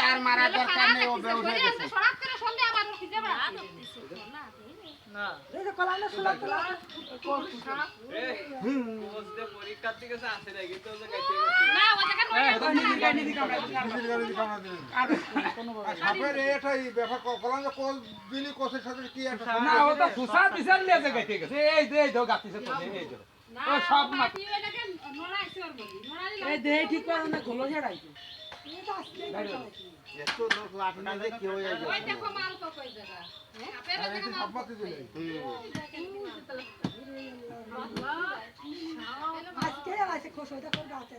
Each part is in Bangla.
আর মারা দরকার নেই, ও বেউস হয়ে গেছে। না এই যে কলানো শুলা তোলা পরীক্ষার দিকে আছে না কিন্তু ওই গাইতে না ওই জায়গা সাপের এটাই ব্যাপার কলানো কোল দিলি কোসের সাথে কি একটা না ও তো খুসা বিচার লিয়ে গাইতে গেছে এই দে দাও গাতিছে তো এই দে না ও সব মা মাটি ওই জায়গা নড়াইছে ওর বলি নড়াইলে এই দেহ ঠিক করে না খোলো ঝাড়াইছে এত লোক লাভ না যে কি হয়ে ওই যায়। দেখো মাল তো কই জায়গা হ্যাঁ আপের জায়গা মাল সবমাতে দিলে আজকে আছে খোসটা করে গাছে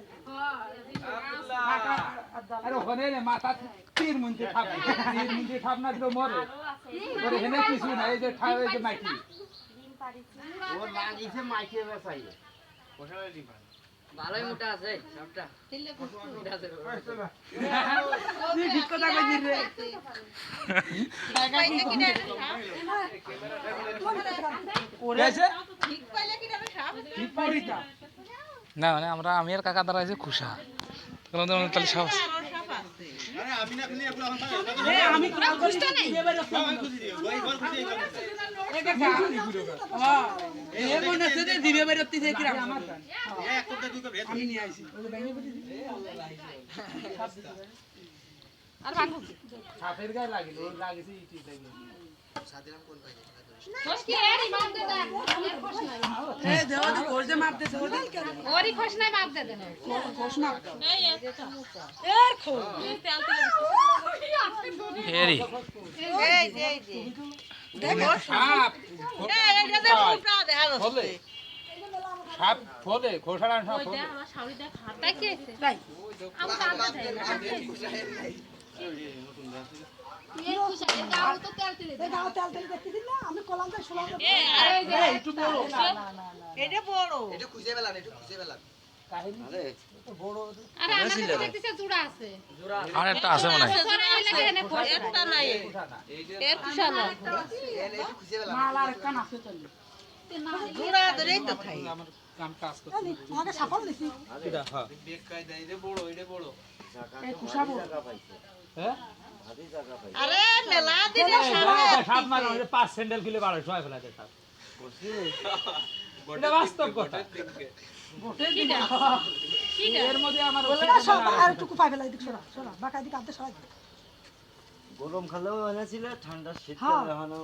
আরে ওখানে মাথা তীর মুন্তে থাকবে তীর মুন্তে থাপ না দিলে মরে ওরে হেনে কিছু না এই যে ঠাই এই যে মাইকি ও লাগিছে মাইকে বেসাই ভালোই মোটা আছে সবটা মোটা আছে তুই ঠিক কথা কইছিস রে গেছে ঠিক পাইলে কি যাবে সাপ ঠিক পাইতা না মানে আমি আর কাকা দ্বারা আছে খুশা কোনো তাহলে সব আরে আমি না খালি এগুলো এ আমি কোন কষ্ট নাই এ মনে হচ্ছে যে দিবে বেরোতে যে কি আমার আমি নিয়ে আইছি আর ভাঙো সাপের গায়ে লাগিল ওর লাগিছে ইটি লাগে খোশ কি এরি মাপ দে দে এর খোশ নাই এ দেও দি কোজ দে মাপ দে ওরি খোশ নাই মাপ দে দে কোশ না এই এটা এর খো তেল তেল এরি এই যে দেখো সাপ এই যে উপরা দেখা ফলে সাপ ফলে খোসাড়া সাপ ফলে আমার শাড়ি দেখ তাই কি আছে তাই আমার কাঁদা দেয় এই খুশা এর গাও তো তেল তেল এই গাও তেল তেল দেখতে দিন না আমি কলাম দে শুলাম এই আরে যে একটু বড় এটা বড় আরে আরে আমার তো দেখতেছে জুড়া আছে আর একটা আছে মনে হয় সরে লাগে এনে খোশ একটা নাই এর খুশা না মাল আর কান আছে চল জুড়া ধরেই তো খাই আমার কাম কাজ করতে আমি আগে সাফল দিছি এটা হ্যাঁ বেক কাই দেয় এটা বড় এটা বড় এই কুসাবো হ্যাঁ আরে মেলা দিনে সাপ মারো 5 স্যান্ডেল কিলো 1200 হয় ফেলাতে সাপ এটা বাস্তব কথা গোটে দিন এর মধ্যে আমার বলে না সব আর টুকু পাই ফেলাই দিক সরা সরা বাকা দিক আনতে সরা গরম খালেও এনেছিল ঠান্ডা শীতকাল হ্যাঁ। এখনো